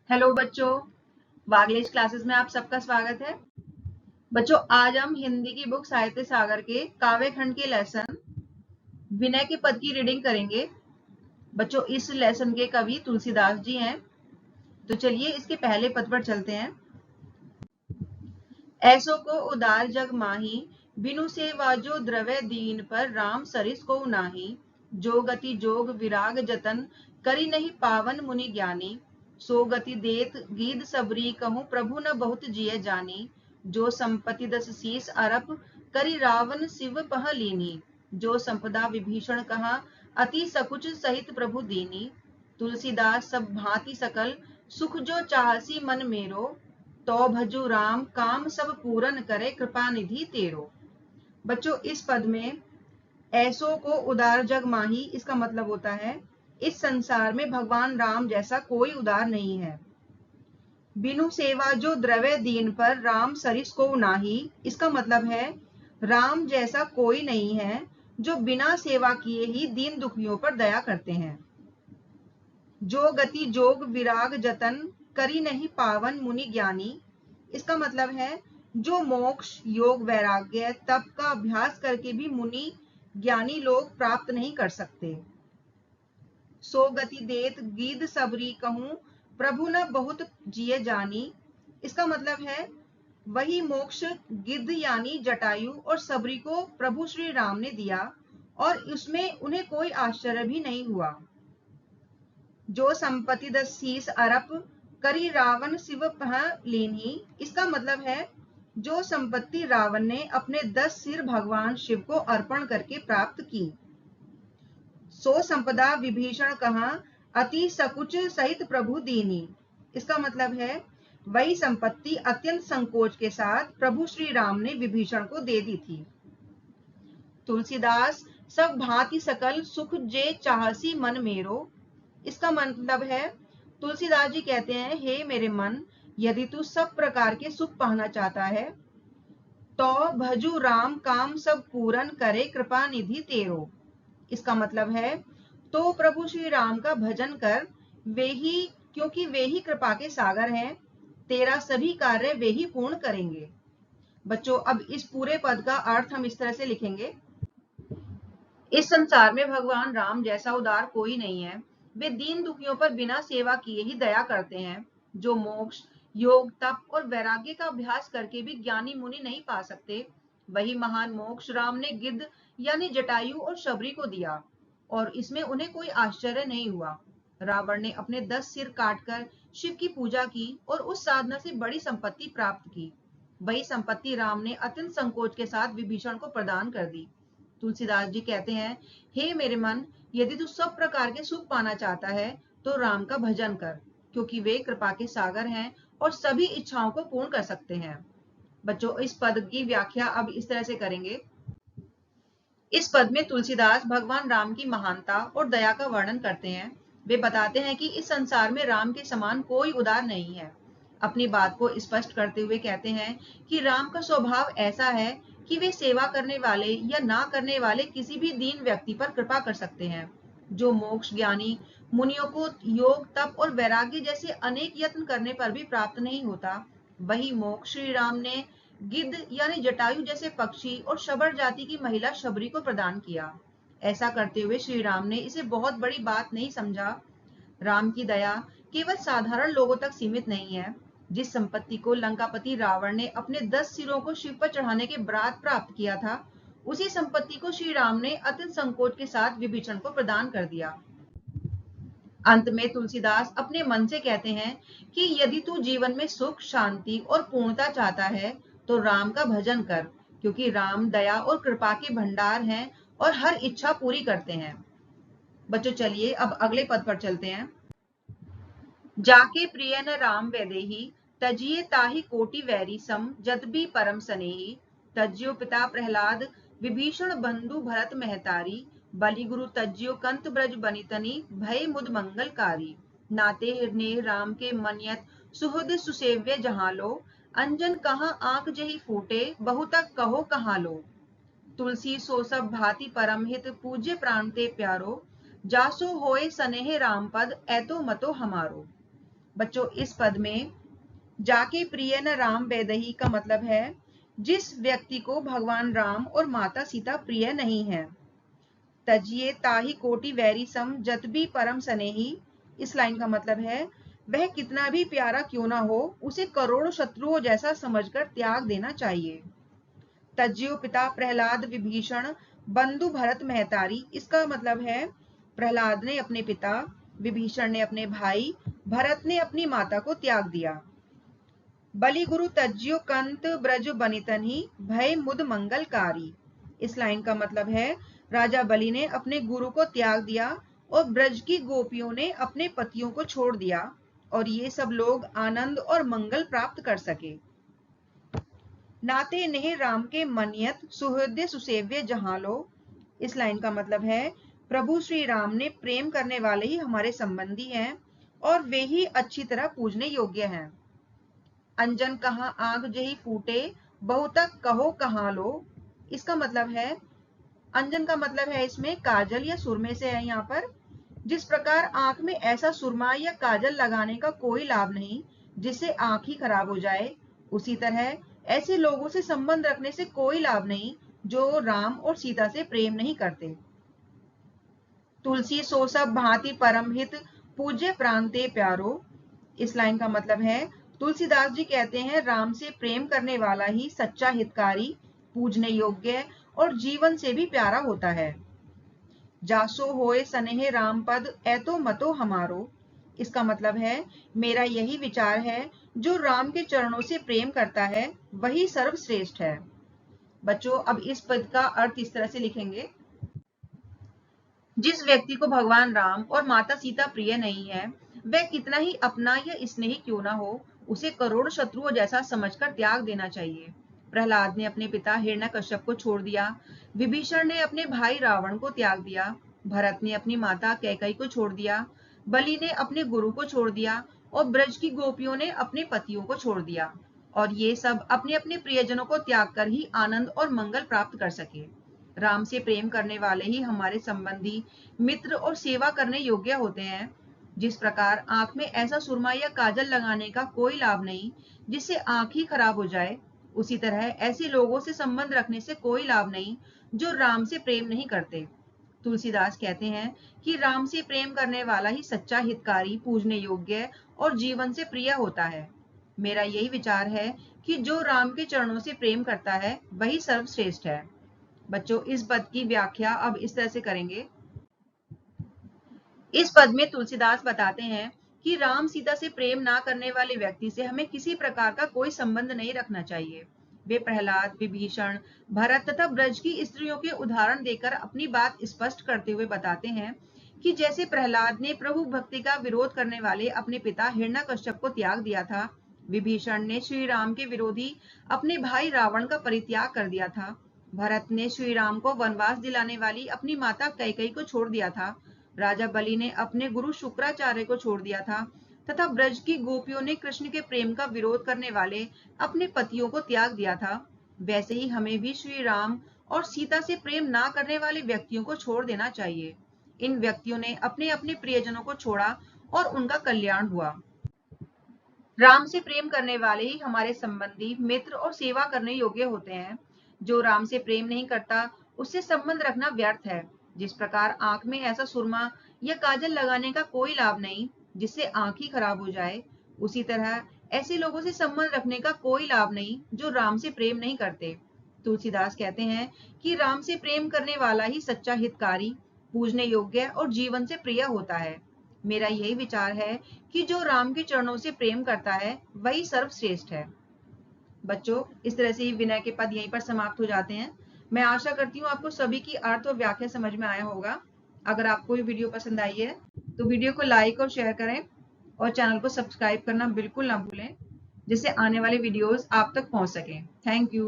Hello बच्चों, वागलेश classes में आप सबका स्वागत है। बच्चों, आज हम हिंदी की बुक साहित्य सागर के काव्य खंड के लेसन विनय के पद की रीडिंग करेंगे। बच्चों, इस लेसन के कवि तुलसीदास जी हैं। तो चलिए इसके पहले पद पर चलते हैं। ऐसो को उदार जग माही, बिनु सेवा जो द्रव्य दीन पर राम सरिस को नाही। जो गति जोग विराग जतन, करी नहीं पावन मुनि ज्ञानी। सो गति देत गीद सबरी कहूँ, प्रभु न बहुत जिय जानी। जो संपत्ति दस शीस अरप, करी रावण शिव पह लीनी। जो संपदा विभीषण कहा, अति सकुच सहित प्रभु दीनी। तुलसीदास सब भांति सकल, सुख जो चाहसी मन मेरो। तो भजु राम काम सब पूरन करे, कृपा निधि तेरो। बच्चों, इस पद में ऐसो को उदार जग माही, इसका मतलब होता है इस संसार में भगवान राम जैसा कोई उदार नहीं है। बिनु सेवा जो द्रव्य दीन पर राम सरिस को नाही, इसका मतलब है राम जैसा कोई नहीं है जो बिना सेवा किए ही दीन दुखियों पर दया करते हैं। जो गति जोग विराग जतन, करी नहीं पावन मुनि ज्ञानी, इसका मतलब है जो मोक्ष योग वैराग्य तप का अभ्यास करके भी मुनि ज्ञानी लोग प्राप्त नहीं कर सकते। सो गति देत गीद सबरी कहूं, प्रभु न बहुत जिय जानी, इसका मतलब है वही मोक्ष गिद्ध यानी जटायु और सबरी को प्रभु श्री राम ने दिया और उसमें उन्हें कोई आश्चर्य भी नहीं हुआ। जो संपत्ति दस शीस अरप, करी रावण शिव पह लीनी, इसका मतलब है जो संपत्ति रावण ने अपने 10 सिर भगवान शिव को अर्पण करके प्राप्त की। सो संपदा विभीषण कहा, अति सकुच सहित प्रभु दीनी, इसका मतलब है वही संपत्ति अत्यंत संकोच के साथ प्रभु श्री राम ने विभीषण को दे दी थी। तुलसीदास सब भांति सकल, सुख जे चाहसी मन मेरो, इसका मतलब है तुलसीदास जी कहते हैं, हे मेरे मन, यदि तू सब प्रकार के सुख पाना चाहता है तो भजु राम काम सब पूरन करे, कृपा निधि तेरो। इसका मतलब है तो प्रभु श्री राम का भजन कर, वे ही, क्योंकि वे ही कृपा के सागर हैं, तेरा सभी कार्य वे ही पूर्ण करेंगे। बच्चों, अब इस पूरे पद का अर्थ हम इस तरह से लिखेंगे। इस संसार में भगवान राम जैसा उदार कोई नहीं है। वे दीन दुखियों पर बिना सेवा किए ही दया करते हैं। जो मोक्ष योग तप और वैराग्य का अभ्यास करके भी ज्ञानी मुनि नहीं पा सकते, वही महान मोक्ष राम ने गिद्ध यानी जटायु और शबरी को दिया और इसमें उन्हें कोई आश्चर्य नहीं हुआ। रावण ने अपने 10 सिर काटकर शिव की पूजा की और उस साधना से बड़ी संपत्ति प्राप्त की। वही संपत्ति राम ने अत्यंत संकोच के साथ विभीषण को प्रदान कर दी। तुलसीदास जी कहते हैं, हे मेरे मन, यदि तू सब प्रकार के सुख पाना चाहता है तो राम का भजन कर, क्योंकि वे कृपा के सागर हैं और सभी इच्छाओं को पूर्ण कर सकते हैं। बच्चों, इस पद की व्याख्या अब इस तरह से करेंगे। इस पद में तुलसीदास भगवान राम की महानता और दया का वर्णन करते हैं। वे बताते हैं कि इस संसार में राम के समान कोई उदार नहीं है। अपनी बात को स्पष्ट करते हुए कहते हैं कि राम का स्वभाव ऐसा है कि वे सेवा करने वाले या ना करने वाले किसी भी दीन व्यक्ति पर कृपा कर सकते हैं। जो मोक्ष ज्ञानी मुनियों को योग तप और वैराग्य जैसे अनेक यत्न करने पर भी प्राप्त नहीं होता, वही मोक्ष श्री राम ने गिद्ध यानी जटायु जैसे पक्षी और शबर जाति की महिला शबरी को प्रदान किया। ऐसा करते हुए श्री राम ने इसे बहुत बड़ी बात नहीं समझा। राम की दया केवल साधारण लोगों तक सीमित नहीं है। जिस संपत्ति को लंकापति रावण ने अपने 10 सिरों को शिव पर चढ़ाने के बाद प्राप्त किया था, उसी संपत्ति को श्री राम ने अत्यंत संकोच के साथ विभीषण को प्रदान कर दिया। अंत में तुलसीदास अपने मन से कहते हैं कि यदि तू जीवन में सुख शांति और पूर्णता चाहता है तो राम का भजन कर, क्योंकि राम दया और कृपा के भंडार हैं और हर इच्छा पूरी करते हैं। बच्चों, चलिए अब अगले पद पर चलते हैं। जाके प्रिय न राम वैदेही, तजिए ताहि कोटि वैरी सम, जद भी परम सनेही। तज्यो पिता प्रहलाद, विभीषण बंधु भरत महतारी। बलि गुरु तज्यो कंत ब्रज बनितनी, भय मुद मंगलकारी। नाते ने राम के मनियत, सुहृद सुसेव्य जहाँ लो। अंजन कहाँ आंख जही फूटे, बहु तक कहो कहाँ लो। तुलसी सो सब भांति परम हित, पूज्य प्राण ते प्यारो। जासो होए सनेह राम पद, ऐतो मतो हमारो। बच्चों इस पद में जाके प्रिय न राम बेदही का मतलब है जिस व्यक्ति को भगवान राम और माता सीता प्रिय नहीं है। तजिए ताही कोटि वैरी सम जत भी परम सनेही, इस लाइन का मतलब है वह कितना भी प्यारा क्यों ना हो उसे करोड़ों शत्रुओं जैसा समझकर त्याग देना चाहिए। तज्जियो पिता प्रहलाद विभीषण बंधु भरत महतारी, इसका मतलब है प्रहलाद ने अपने पिता, विभीषण ने अपने भाई, भरत ने अपनी माता को त्याग दिया। बलि गुरु तज्जियो कंत ब्रज बनितन ही भय मुद मंगलकारी, इस लाइन का मतलब है राजा बलि ने अपने गुरु को त्याग दिया और ब्रज की गोपियों ने अपने पतियों को छोड़ दिया और ये सब लोग आनंद और मंगल प्राप्त कर सके। नाते नेह राम के मनियत सुहृदय सुसेव्य जहां लो, इस लाइन का मतलब है प्रभु श्री राम ने प्रेम करने वाले ही हमारे संबंधी हैं और वे ही अच्छी तरह पूजने योग्य हैं। अंजन कहाँ आंख जही फूटे बहुतक कहो कहाँ लो, इसका मतलब है अंजन का मतलब है इसमें काजल या सुरमे से है यहाँ पर। जिस प्रकार आंख में ऐसा सुरमा या काजल लगाने का कोई लाभ नहीं जिससे आंख ही खराब हो जाए, उसी तरह ऐसे लोगों से संबंध रखने से कोई लाभ नहीं जो राम और सीता से प्रेम नहीं करते। तुलसी सो सब भांति परम हित पूज्य प्रांते प्यारो, इस लाइन का मतलब है तुलसीदास जी कहते हैं राम से प्रेम करने वाला ही सच्चा हितकारी, पूजने योग्य और जीवन से भी प्यारा होता है। जासो होए सनेह राम पद ऐतो मतो हमारो, इसका मतलब है मेरा यही विचार है जो राम के चरणों से प्रेम करता है वही सर्वश्रेष्ठ है। बच्चों अब इस पद का अर्थ इस तरह से लिखेंगे, जिस व्यक्ति को भगवान राम और माता सीता प्रिय नहीं है वह कितना ही अपना या स्नेही क्यों ना हो उसे करोड़ शत्रुओं जैसा समझकर त्याग देना चाहिए। प्रहलाद ने अपने पिता हिरण्यकश्यप को छोड़ दिया, विभीषण ने अपने भाई रावण को त्याग दिया, भरत ने अपनी माता कैकेयी को छोड़ दिया, बलि ने अपने गुरु को छोड़ दिया और ब्रज की गोपियों ने अपने पतियों को छोड़ दिया और ये सब अपने अपने प्रियजनों को त्याग कर ही आनंद और मंगल प्राप्त कर सके। राम से प्रेम करने वाले ही हमारे संबंधी, मित्र और सेवा करने योग्य होते हैं। जिस प्रकार आंख में ऐसा सुरमा या काजल लगाने का कोई लाभ नहीं जिससे आंख ही खराब हो जाए, उसी तरह ऐसे लोगों से संबंध रखने से कोई लाभ नहीं जो राम से प्रेम नहीं करते। तुलसीदास कहते हैं कि राम से प्रेम करने वाला ही सच्चा हितकारी, पूजने योग्य और जीवन से प्रिय होता है। मेरा यही विचार है कि जो राम के चरणों से प्रेम करता है वही सर्वश्रेष्ठ है। बच्चों इस पद की व्याख्या अब इस तरह से करेंगे। इस पद में तुलसीदास बताते हैं कि राम सीता से प्रेम ना करने वाले व्यक्ति से हमें किसी प्रकार का कोई संबंध नहीं रखना चाहिए। वे प्रहलाद, विभीषण, भरत तथा ब्रज की स्त्रियों के उदाहरण देकर अपनी बात स्पष्ट करते हुए बताते हैं कि जैसे प्रहलाद ने प्रभु भक्ति का विरोध करने वाले अपने पिता हिरण्यकश्यप को त्याग दिया था, विभीषण ने श्री राम के विरोधी अपने भाई रावण का परित्याग कर दिया था, भरत ने श्री राम को वनवास दिलाने वाली अपनी माता कैकेयी को छोड़ दिया था, राजा बलि ने अपने गुरु शुक्राचार्य को छोड़ दिया था तथा ब्रज की गोपियों ने कृष्ण के प्रेम का विरोध करने वाले अपने पतियों को त्याग दिया था, वैसे ही हमें भी श्री राम और सीता से प्रेम ना करने वाले व्यक्तियों को छोड़ देना चाहिए। इन व्यक्तियों ने अपने अपने प्रियजनों को छोड़ा और उनका कल्याण हुआ। राम से प्रेम करने वाले ही हमारे संबंधी, मित्र और सेवा करने योग्य होते हैं। जो राम से प्रेम नहीं करता उससे संबंध रखना व्यर्थ है। जिस प्रकार आंख में ऐसा सुरमा या काजल लगाने का कोई लाभ नहीं जिससे आंख ही खराब हो जाए, उसी तरह ऐसे लोगों से संबंध रखने का कोई लाभ नहीं जो राम से प्रेम नहीं करते। तुलसीदास कहते हैं कि राम से प्रेम करने वाला ही सच्चा हितकारी, पूजने योग्य और जीवन से प्रिय होता है। मेरा यही विचार है कि जो राम के चरणों से प्रेम करता है वही सर्वश्रेष्ठ है। बच्चों इस तरह से ही विनय के पद यहीं पर समाप्त हो जाते हैं। मैं आशा करती हूँ आपको सभी की अर्थ और व्याख्या समझ में आया होगा। अगर आपको ये वीडियो पसंद आई है तो वीडियो को लाइक और शेयर करें और चैनल को सब्सक्राइब करना बिल्कुल ना भूलें जिससे आने वाले वीडियोस आप तक पहुंच सकें। Thank you.